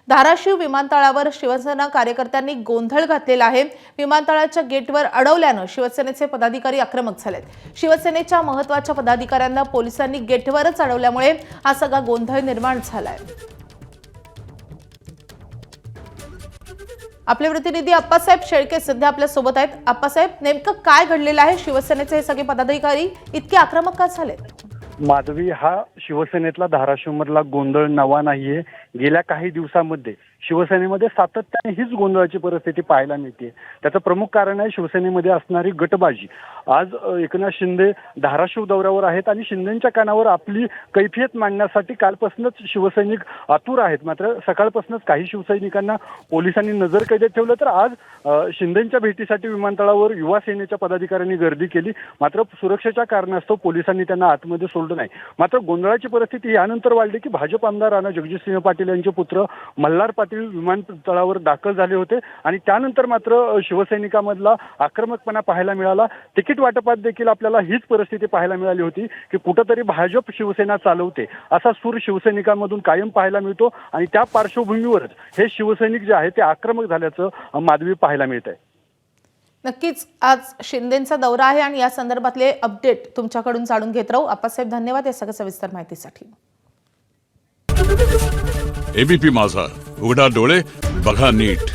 धाराशिव विमानतळावर शिवसेना कार्यकर्त्यांनी गोंधळ घातलेला आहे। विमानतळाच्या गेटवर अडवल्याने शिवसेनेचे पदाधिकारी आक्रमक झालेत। शिवसेनेच्या महत्त्वाच्या पदाधिकाऱ्यांना पोलिसांनी गेटवरच अडवल्यामुळे हा सगळा गोंधळ निर्माण झालाय। आपले प्रतिनिधी अप्पासाहेब शेळके सध्या आपल्या सोबत आहेत। अप्पासाहेब, नेमकं काय घडलेलं आहे? शिवसेनेचे हे सगळे पदाधिकारी इतके आक्रमक का झालेत? माधवी, हा शिवसेनेतला धाराशिवमधला गोंधळ नवा नाहीये। गेल्या काही दिवसांमध्ये शिवसेनेमध्ये सातत्याने हीच गोंधळाची परिस्थिती पाहायला मिळते। त्याचं प्रमुख कारण आहे शिवसेनेमध्ये असणारी गटबाजी। आज एकनाथ शिंदे धाराशिव दौऱ्यावर आहेत आणि शिंदेंच्या कानावर आपली कैफियत मांडण्यासाठी कालपासूनच शिवसैनिक आतुर आहेत। मात्र सकाळपासूनच काही शिवसैनिकांना पोलिसांनी नजरकैदेत ठेवलं, तर आज शिंदेंच्या भेटीसाठी विमानतळावर युवा सेनेच्या पदाधिकाऱ्यांनी गर्दी केली। मात्र सुरक्षेच्या कारणास्तव पोलिसांनी त्यांना आतमध्ये सोडलं नाही। मात्र गोंधळाची परिस्थिती यानंतर वाढली की भाजप आमदार राणा जगजितसिंह पाटील यांचे पुत्र मल्हार पाटील विमानतळावर दाखल झाले होते आणि त्यानंतर मात्र शिवसैनिकांमधला आक्रमकपणा पाहायला मिळाला। तिकीट वाटपात देखील आपल्याला हीच परिस्थिती पाहायला मिळाली होती की कुठेतरी भाजप शिवसेना चालवते असा सूर शिवसैनिकांमधून कायम पाहायला मिळतो आणि त्या पार्श्वभूमीवरच हे शिवसैनिक जे आहे ते आक्रमक झाल्याचं माधवी पाहायला मिळत आहे। नक्कीच आज शिंदेंचा दौरा आहे आणि या संदर्भातले अपडेट तुमच्याकडून जाणून घेत राहू। अप्पासाहेब, धन्यवाद या सगळ्या सविस्तर माहितीसाठी। एबीपी माझा, उघडा डोळे बघा नीट।